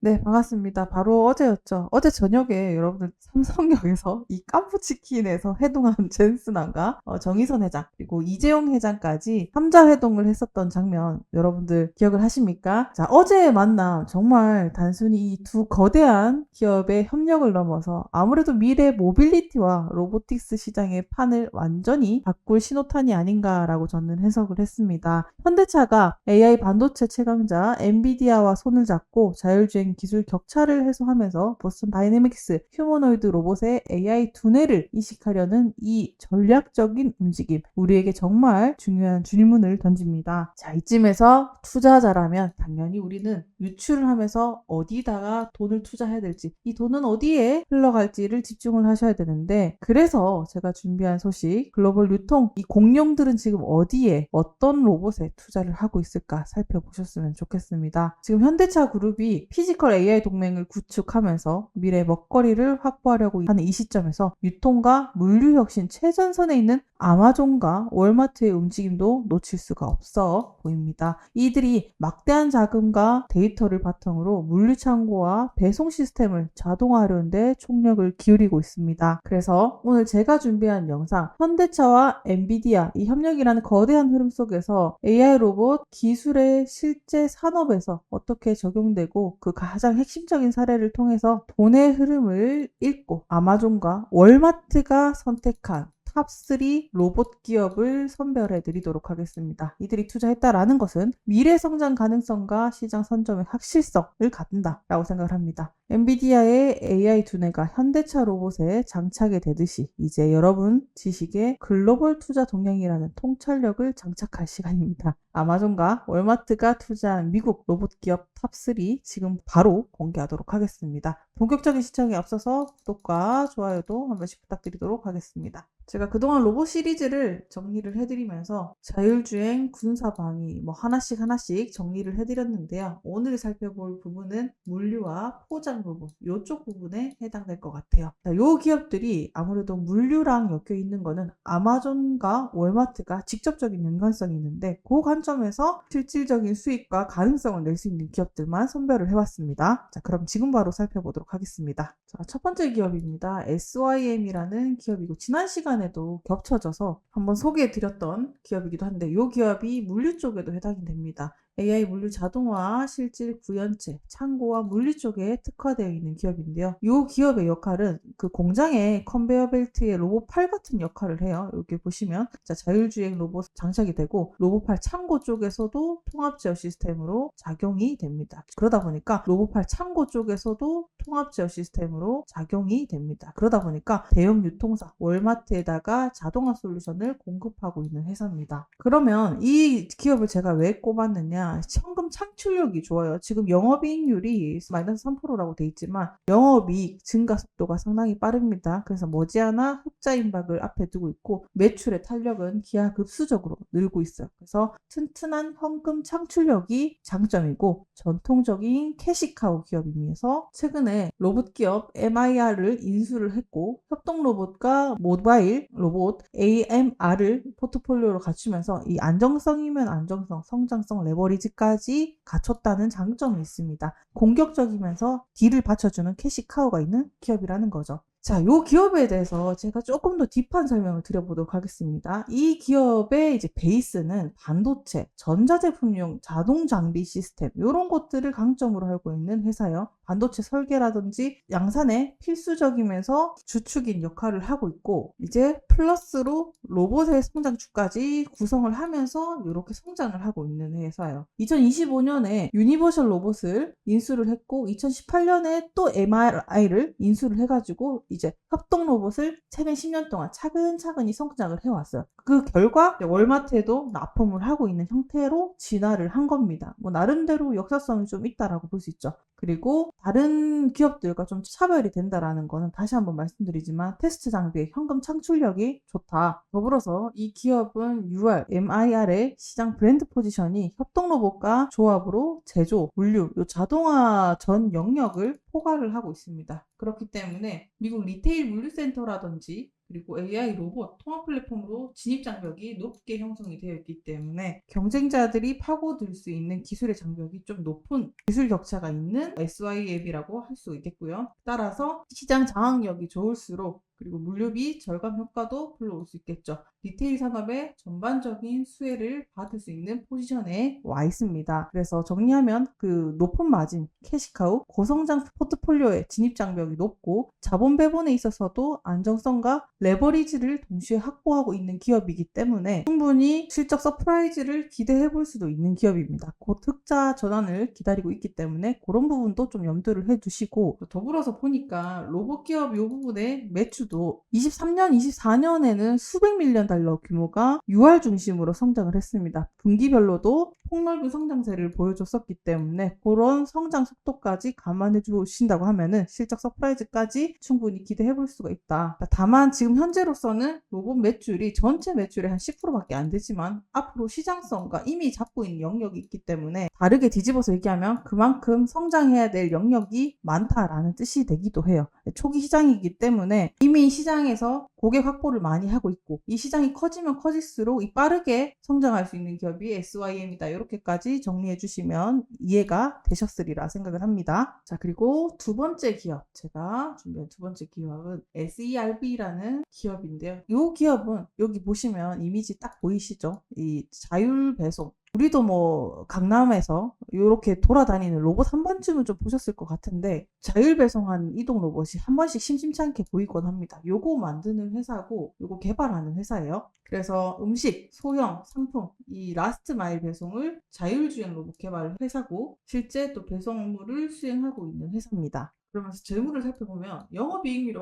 네, 반갑습니다. 바로 어제였죠. 어제 저녁에 여러분들 삼성역에서 이 깜푸치킨에서 해동한 젠스남과 정의선 회장 그리고 이재용 회장까지 3자 회동을 했었던 장면 여러분들 기억을 하십니까? 자, 어제의 만남 정말 단순히 이 두 거대한 기업의 협력을 넘어서 아무래도 미래 모빌리티와 로보틱스 시장의 판을 완전히 바꿀 신호탄이 아닌가라고 저는 해석을 했습니다. 현대차가 AI 반도체 최강자 엔비디아와 손을 잡고 자율주행 기술 격차를 해소하면서 보스턴 다이내믹스 휴머노이드 로봇의 AI 두뇌를 이식하려는 이 전략적인 움직임, 우리에게 정말 중요한 질문을 던집니다. 자, 이쯤에서 투자자라면 당연히 우리는 유출을 하면서 어디다가 돈을 투자해야 될지, 이 돈은 어디에 흘러갈지를 집중을 하셔야 되는데, 그래서 제가 준비한 소식, 글로벌 유통, 이 공룡들은 지금 어디에 어떤 로봇에 투자를 하고 있을까 살펴보셨으면 좋겠습니다. 지금 현대차 그룹이 피지컬 AI 동맹을 구축하면서 미래 먹거리를 확보하려고 하는 이 시점에서 유통과 물류 혁신 최전선에 있는 아마존과 월마트의 움직임도 놓칠 수가 없어 보입니다. 이들이 막대한 자금과 데이터를 바탕으로 물류 창고와 배송 시스템을 자동화하려는데 총력을 기울이고 있습니다. 그래서 오늘 제가 준비한 영상, 현대차와 엔비디아 이 협력이라는 거대한 흐름 속에서 AI 로봇 기술의 실제 산업에서 어떻게 적용되고 그 가장 핵심적인 사례를 통해서 돈의 흐름을 읽고 아마존과 월마트가 선택한 탑3 로봇 기업을 선별해 드리도록 하겠습니다. 이들이 투자했다라는 것은 미래 성장 가능성과 시장 선점의 확실성을 갖는다라고 생각을 합니다. 엔비디아의 AI 두뇌가 현대차 로봇에 장착이 되듯이 이제 여러분 지식에 글로벌 투자 동향이라는 통찰력을 장착할 시간입니다. 아마존과 월마트가 투자한 미국 로봇 기업 탑3 지금 바로 공개하도록 하겠습니다. 본격적인 시청에 앞서서 구독과 좋아요도 한 번씩 부탁드리도록 하겠습니다. 제가 그동안 로봇 시리즈를 정리를 해드리면서 자율주행, 군사방위 하나씩 정리를 해드렸는데요. 오늘 살펴볼 부분은 물류와 포장 부분, 이쪽 부분에 해당될 것 같아요. 자, 요 기업들이 아무래도 물류랑 엮여 있는 거는 아마존과 월마트가 직접적인 연관성이 있는데 그 관점에서 실질적인 수익과 가능성을 낼 수 있는 기업들만 선별을 해왔습니다. 자, 그럼 지금 바로 살펴보도록 하겠습니다. 자, 첫 번째 기업입니다. SYM이라는 기업이고 지난 시간에도 겹쳐져서 한번 소개해드렸던 기업이기도 한데 이 기업이 물류 쪽에도 해당이 됩니다. AI 물류 자동화, 실질 구현체, 창고와 물류 쪽에 특화되어 있는 기업인데요. 이 기업의 역할은 그 공장의 컨베이어 벨트의 로봇팔 같은 역할을 해요. 여기 보시면 자, 자율주행 로봇 장착이 되고 로봇팔 창고 쪽에서도 통합 제어 시스템으로 작용이 됩니다. 그러다 보니까 로봇팔 창고 쪽에서도 통합 제어 시스템으로 작용이 됩니다. 그러다 보니까 대형 유통사 월마트에다가 자동화 솔루션을 공급하고 있는 회사입니다. 그러면 이 기업을 제가 왜 꼽았느냐? 현금 창출력이 좋아요. 지금 영업이익률이 마이너스 3%라고 돼 있지만 영업이익 증가 속도가 상당히 빠릅니다. 그래서 머지않아 흑자 임박을 앞에 두고 있고 매출의 탄력은 기하급수적으로 늘고 있어요. 그래서 튼튼한 현금 창출력이 장점이고 전통적인 캐시카우 기업이면서 최근에 로봇 기업 MIR을 인수를 했고 협동 로봇과 모바일 로봇 AMR을 포트폴리오로 갖추면서 이 안정성이면 안정성, 성장성, 레버리지까지 갖췄다는 장점이 있습니다. 공격적이면서 딜을 받쳐주는 캐시카우가 있는 기업이라는 거죠. 자, 요 기업에 대해서 제가 조금 더 딥한 설명을 드려보도록 하겠습니다. 이 기업의 이제 베이스는 반도체, 전자제품용 자동 장비 시스템, 이런 것들을 강점으로 알고 있는 회사예요. 반도체 설계라든지 양산에 필수적이면서 주축인 역할을 하고 있고, 이제 플러스로 로봇의 성장주까지 구성을 하면서 이렇게 성장을 하고 있는 회사예요. 2025년에 유니버셜 로봇을 인수를 했고, 2018년에 또 MRI를 인수를 해가지고 이제 협동 로봇을 최근 10년 동안 차근차근히 성장을 해왔어요. 그 결과 월마트에도 납품을 하고 있는 형태로 진화를 한 겁니다. 나름대로 역사성이 좀 있다라고 볼 수 있죠. 그리고 다른 기업들과 좀 차별이 된다라는 거는 다시 한번 말씀드리지만 테스트 장비의 현금 창출력이 좋다. 더불어서 이 기업은 UR, MIR의 시장 브랜드 포지션이 협동 로봇과 조합으로 제조, 물류, 요 자동화 전 영역을 포괄을 하고 있습니다. 그렇기 때문에 미국 리테일 물류센터라든지 그리고 AI 로봇 통합 플랫폼으로 진입 장벽이 높게 형성이 되어 있기 때문에 경쟁자들이 파고들 수 있는 기술의 장벽이 좀 높은 기술 격차가 있는 SY 앱이라고 할 수 있겠고요. 따라서 시장 장악력이 좋을수록 그리고 물류비 절감 효과도 불러올 수 있겠죠. 리테일 산업의 전반적인 수혜를 받을 수 있는 포지션에 와 있습니다. 그래서 정리하면 그 높은 마진, 캐시카우, 고성장 포트폴리오의 진입 장벽이 높고 자본 배분에 있어서도 안정성과 레버리지를 동시에 확보하고 있는 기업이기 때문에 충분히 실적 서프라이즈를 기대해 볼 수도 있는 기업입니다. 곧 흑자 전환을 기다리고 있기 때문에 그런 부분도 좀 염두를 해주시고, 더불어서 보니까 로봇 기업 이 부분의 매출도 23년, 24년에는 수백 밀리언 달러 규모가 UR 중심으로 성장을 했습니다. 분기별로도 폭넓은 성장세를 보여줬었기 때문에 그런 성장 속도까지 감안해 주신다고 하면은 실적 서프라이즈까지 충분히 기대해 볼 수가 있다. 다만 지금 현재로서는 로봇 매출이 전체 매출의 한 10%밖에 안 되지만 앞으로 시장성과 이미 잡고 있는 영역이 있기 때문에 다르게 뒤집어서 얘기하면 그만큼 성장해야 될 영역이 많다라는 뜻이 되기도 해요. 초기 시장이기 때문에 이미 시장에서 고객 확보를 많이 하고 있고 이 시장이 커지면 커질수록 이 빠르게 성장할 수 있는 기업이 SYM이다. 이렇게까지 정리해 주시면 이해가 되셨으리라 생각을 합니다. 자, 그리고 두 번째 기업, 제가 준비한 두 번째 기업은 SERB라는 기업인데요. 이 기업은 여기 보시면 이미지 딱 보이시죠? 이 자율 배송. 우리도 뭐 강남에서 이렇게 돌아다니는 로봇 한 번쯤은 좀 보셨을 것 같은데 자율 배송한 이동 로봇이 한 번씩 심심찮게 보이곤 합니다. 요거 만드는 회사고 요거 개발하는 회사예요. 그래서 음식, 소형, 상품, 이 라스트 마일 배송을 자율주행 로봇 개발 회사고 실제 또 배송물을 수행하고 있는 회사입니다. 그러면서 재무를 살펴보면 영업이익률이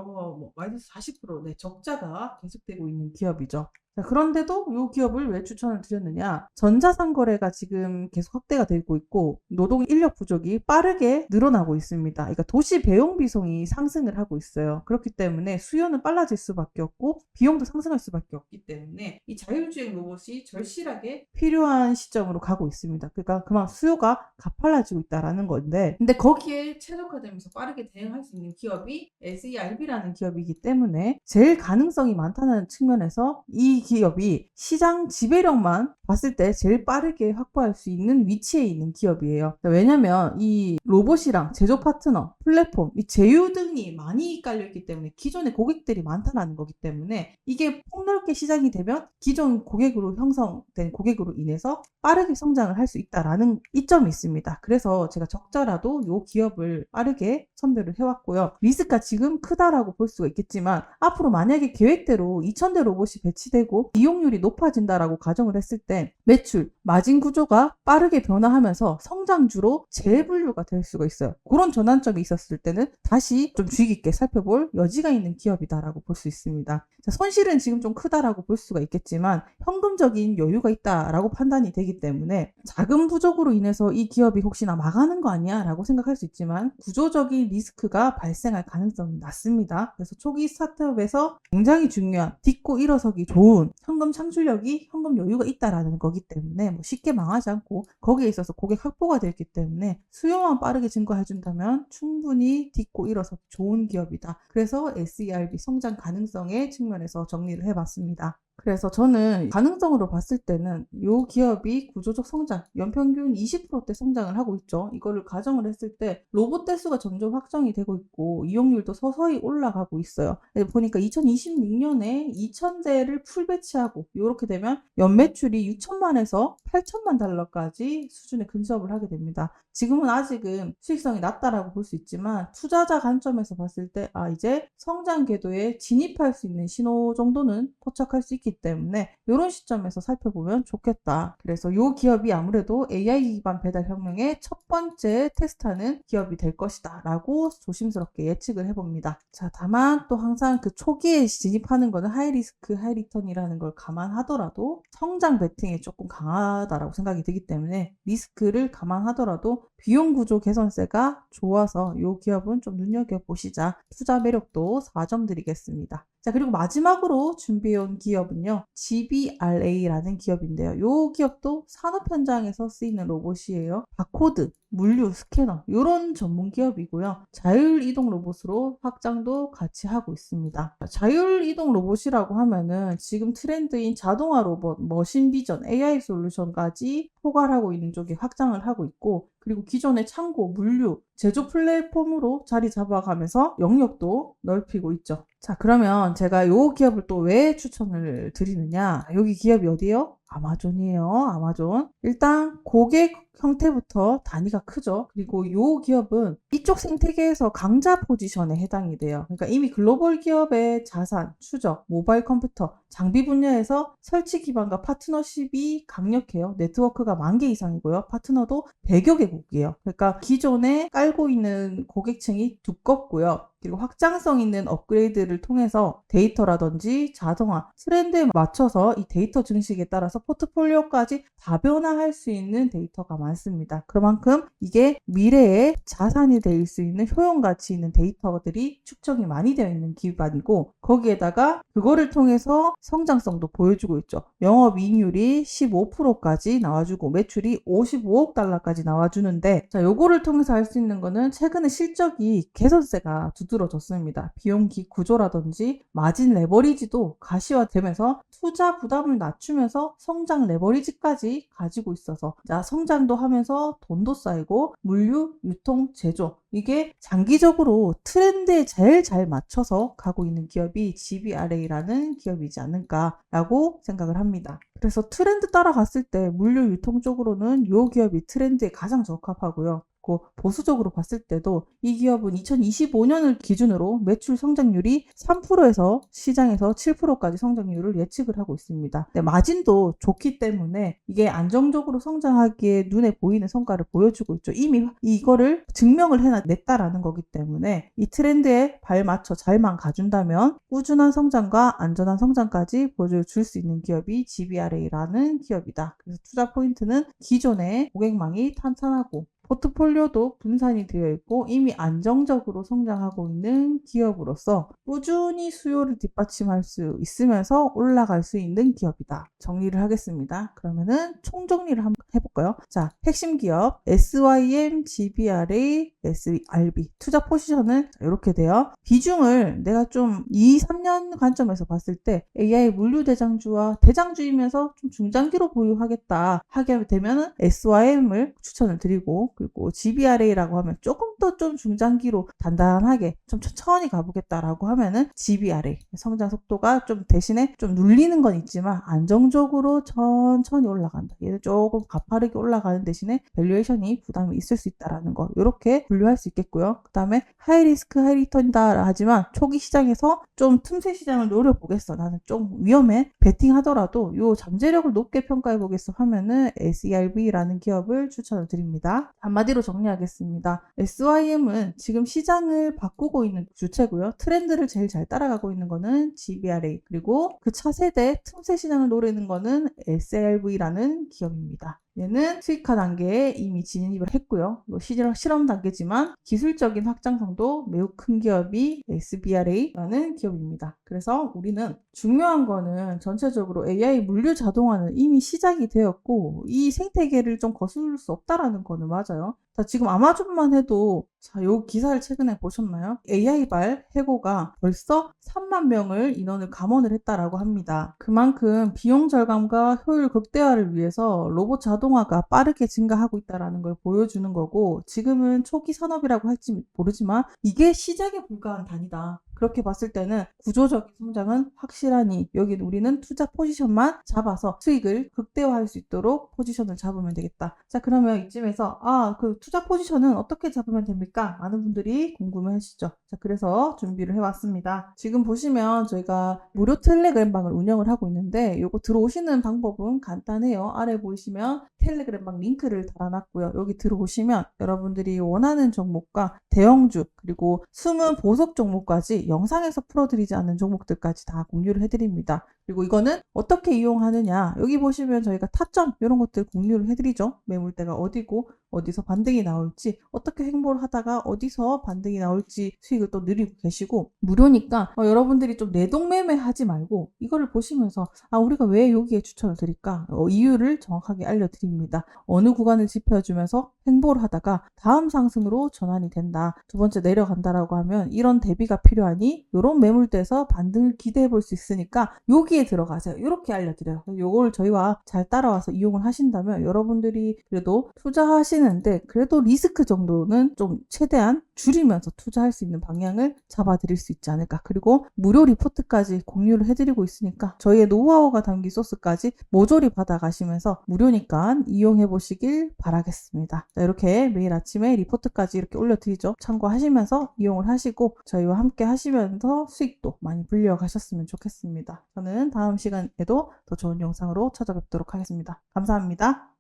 마이너스 40%, 적자가 계속되고 있는 기업이죠. 자, 그런데도 이 기업을 왜 추천을 드렸느냐? 전자상거래가 지금 계속 확대가 되고 있고 노동 인력 부족이 빠르게 늘어나고 있습니다. 그러니까 도시 배용 비용이 상승을 하고 있어요. 그렇기 때문에 수요는 빨라질 수밖에 없고 비용도 상승할 수밖에 없기 때문에 이 자율주행 로봇이 절실하게 필요한 시점으로 가고 있습니다. 그러니까 그만 수요가 가팔라지고 있다라는 건데, 근데 거기에 최적화되면서 빠르게 대응할 수 있는 기업이 SERB라는 기업이기 때문에 제일 가능성이 많다는 측면에서 이 기업이 시장 지배력만 봤을 때 제일 빠르게 확보할 수 있는 위치에 있는 기업이에요. 왜냐면 이 로봇이랑 제조 파트너, 플랫폼, 이 제휴 등이 많이 깔려있기 때문에 기존의 고객들이 많다는 거기 때문에 이게 폭넓게 시장이 되면 기존 고객으로 형성된 고객으로 인해서 빠르게 성장을 할 수 있다라는 이점이 있습니다. 그래서 제가 적자라도 이 기업을 빠르게 선별을 해왔고요. 리스크가 지금 크다라고 볼 수가 있겠지만 앞으로 만약에 계획대로 2,000대 로봇이 배치되고 이용률이 높아진다라고 가정을 했을 때 매출, 마진 구조가 빠르게 변화하면서 성장주로 재분류가 될 수가 있어요. 그런 전환점이 있었을 때는 다시 좀 주의 깊게 살펴볼 여지가 있는 기업이다라고 볼 수 있습니다. 자, 손실은 지금 좀 크다라고 볼 수가 있겠지만 현금적인 여유가 있다라고 판단이 되기 때문에 자금 부족으로 인해서 이 기업이 혹시나 망하는 거 아니야 라고 생각할 수 있지만 구조적인 리스크가 발생할 가능성이 낮습니다. 그래서 초기 스타트업에서 굉장히 중요한 딛고 일어서기 좋은 현금 창출력이, 현금 여유가 있다라는 거기 때문에 뭐 쉽게 망하지 않고 거기에 있어서 고객 확보가 되기 때문에 수요만 빠르게 증가해준다면 충분히 딛고 일어서기 좋은 기업이다. 그래서 SERB 성장 가능성의 측면에서 정리를 해봤습니다. 그래서 저는 가능성으로 봤을 때는 이 기업이 구조적 성장, 연평균 20%대 성장을 하고 있죠. 이거를 가정을 했을 때 로봇 대수가 점점 확정이 되고 있고 이용률도 서서히 올라가고 있어요. 보니까 2026년에 2,000대를 풀 배치하고 이렇게 되면 연매출이 6천만에서 8천만 달러까지 수준에 근접을 하게 됩니다. 지금은 아직은 수익성이 낮다라고 볼 수 있지만 투자자 관점에서 봤을 때 이제 성장 궤도에 진입할 수 있는 신호 정도는 포착할 수 있기 때문에 이런 시점에서 살펴보면 좋겠다. 그래서 이 기업이 아무래도 AI 기반 배달 혁명의 첫 번째 테스트하는 기업이 될 것이다 라고 조심스럽게 예측을 해봅니다. 자, 다만 또 항상 그 초기에 진입하는 거는 하이 리스크 하이 리턴이라는 걸 감안하더라도 성장 베팅이 조금 강하다라고 생각이 되기 때문에 리스크를 감안하더라도 비용 구조 개선세가 좋아서 이 기업은 좀 눈여겨보시자. 투자 매력도 4점 드리겠습니다. 자, 그리고 마지막으로 준비해온 기업은요, GBRA라는 기업인데요. 이 기업도 산업 현장에서 쓰이는 로봇이에요. 바코드, 물류, 스캐너 이런 전문 기업이고요. 자율이동 로봇으로 확장도 같이 하고 있습니다. 자율이동 로봇이라고 하면은 지금 트렌드인 자동화 로봇, 머신 비전, AI 솔루션까지 포괄하고 있는 쪽에 확장을 하고 있고, 그리고 기존의 창고, 물류, 제조 플랫폼으로 자리 잡아가면서 영역도 넓히고 있죠. 자, 그러면 제가 이 기업을 또 왜 추천을 드리느냐? 여기 기업이 어디예요? 아마존이에요. 아마존. 일단 고객 형태부터 단위가 크죠. 그리고 이 기업은 이쪽 생태계에서 강자 포지션에 해당이 돼요. 그러니까 이미 글로벌 기업의 자산, 추적, 모바일 컴퓨터, 장비 분야에서 설치 기반과 파트너십이 강력해요. 네트워크가 10,000개 이상이고요. 파트너도 100여 개국이에요. 그러니까 기존에 깔고 있는 고객층이 두껍고요. 그리고 확장성 있는 업그레이드를 통해서 데이터라든지 자동화, 트렌드에 맞춰서 이 데이터 증식에 따라서 포트폴리오까지 다변화할 수 있는 데이터가 많습니다. 그만큼 이게 미래의 자산이 될 수 있는 효용가치 있는 데이터들이 축적이 많이 되어 있는 기반이고, 거기에다가 그거를 통해서 성장성도 보여주고 있죠. 영업이익률이 15%까지 나와주고 매출이 55억 달러까지 나와주는데, 자, 요거를 통해서 할 수 있는 거는 최근에 실적이 개선세가 두드러졌습니다. 비용 구조라든지 마진 레버리지도 가시화되면서 투자 부담을 낮추면서 성장 레버리지까지 가지고 있어서, 자, 성장도 하면서 돈도 쌓이고 물류, 유통, 제조, 이게 장기적으로 트렌드에 제일 잘 맞춰서 가고 있는 기업이 GBRA라는 기업이지 않을까라고 생각을 합니다. 그래서 트렌드 따라갔을 때 물류 유통 쪽으로는 이 기업이 트렌드에 가장 적합하고요. 보수적으로 봤을 때도 이 기업은 2025년을 기준으로 매출 성장률이 3%에서 시장에서 7%까지 성장률을 예측을 하고 있습니다. 근데 마진도 좋기 때문에 이게 안정적으로 성장하기에 눈에 보이는 성과를 보여주고 있죠. 이미 이거를 증명을 해냈다라는 거기 때문에 이 트렌드에 발맞춰 잘만 가준다면 꾸준한 성장과 안전한 성장까지 보여줄 수 있는 기업이 GBRA라는 기업이다. 그래서 투자 포인트는 기존의 고객망이 탄탄하고 포트폴리오도 분산이 되어 있고 이미 안정적으로 성장하고 있는 기업으로서 꾸준히 수요를 뒷받침할 수 있으면서 올라갈 수 있는 기업이다. 정리를 하겠습니다. 그러면은 총정리를 한번 해볼까요? 자, 핵심 기업 SYM, GBRA, SRB 투자 포지션은 이렇게 돼요. 비중을 내가 좀 2, 3년 관점에서 봤을 때 AI 물류 대장주와 대장주이면서 좀 중장기로 보유하겠다 하게 되면은 SYM을 추천을 드리고, 그리고 GBRA라고 하면 조금 더 좀 중장기로 단단하게 좀 천천히 가보겠다라고 하면은 GBRA 성장 속도가 좀 대신에 좀 눌리는 건 있지만 안정적으로 천천히 올라간다. 얘는 조금 가파르게 올라가는 대신에 밸류에이션이 부담이 있을 수 있다라는 거, 이렇게 분류할 수 있겠고요. 그 다음에 하이 리스크 하이 리턴이다 하지만 초기 시장에서 좀 틈새 시장을 노려보겠어, 나는 좀 위험해, 베팅하더라도 요 잠재력을 높게 평가해 보겠어 하면은 SERB라는 기업을 추천을 드립니다. 한마디로 정리하겠습니다. SYM은 지금 시장을 바꾸고 있는 주체고요. 트렌드를 제일 잘 따라가고 있는 거는 GBRA, 그리고 그 차세대 틈새 시장을 노리는 거는 SLV라는 기업입니다. 얘는 수익화 단계에 이미 진입을 했고요. 실험 단계지만 기술적인 확장성도 매우 큰 기업이 SBRA라는 기업입니다. 그래서 우리는 중요한 거는 전체적으로 AI 물류 자동화는 이미 시작이 되었고 이 생태계를 좀 거슬 수 없다라는 거는 맞아요. 자, 지금 아마존만 해도, 자, 요 기사를 최근에 보셨나요? AI발 해고가 벌써 3만 명을 인원을 감원을 했다라고 합니다. 그만큼 비용 절감과 효율 극대화를 위해서 로봇 자동화가 빠르게 증가하고 있다는 걸 보여주는 거고, 지금은 초기 산업이라고 할지 모르지만 이게 시작에 불과한 단위다. 그렇게 봤을 때는 구조적인 성장은 확실하니 여기 우리는 투자 포지션만 잡아서 수익을 극대화할 수 있도록 포지션을 잡으면 되겠다. 자, 그러면 이쯤에서 그 투자 포지션은 어떻게 잡으면 됩니까? 많은 분들이 궁금해 하시죠. 자, 그래서 준비를 해왔습니다. 지금 보시면 저희가 무료 텔레그램방을 운영을 하고 있는데 요거 들어오시는 방법은 간단해요. 아래 보이시면 텔레그램방 링크를 달아놨고요. 여기 들어오시면 여러분들이 원하는 종목과 대형주 그리고 숨은 보석 종목까지 이렇게 영상에서 풀어드리지 않는 종목들까지 다 공유를 해드립니다. 그리고 이거는 어떻게 이용하느냐, 여기 보시면 저희가 타점 이런 것들 공유를 해드리죠. 매물대가 어디고 어디서 반등이 나올지, 어떻게 행보를 하다가 어디서 반등이 나올지 수익을 또 누리고 계시고, 무료니까 여러분들이 좀 내동매매 하지 말고 이거를 보시면서 우리가 왜 여기에 추천을 드릴까, 이유를 정확하게 알려드립니다. 어느 구간을 지켜주면서 행보를 하다가 다음 상승으로 전환이 된다, 두 번째 내려간다라고 하면 이런 대비가 필요하니 이런 매물대에서 반등을 기대해 볼 수 있으니까 여기에 들어가세요, 이렇게 알려드려요. 요걸 저희와 잘 따라와서 이용을 하신다면 여러분들이 그래도 투자하시는데 그래도 리스크 정도는 좀 최대한 줄이면서 투자할 수 있는 방향을 잡아드릴 수 있지 않을까. 그리고 무료 리포트까지 공유를 해드리고 있으니까 저희의 노하우가 담긴 소스까지 모조리 받아가시면서 무료니까 이용해 보시길 바라겠습니다. 자, 이렇게 매일 아침에 리포트까지 이렇게 올려드리죠. 참고하시면서 이용을 하시고 저희와 함께 하시면서 수익도 많이 불려 가셨으면 좋겠습니다. 저는 다음 시간에도 더 좋은 영상으로 찾아뵙도록 하겠습니다. 감사합니다.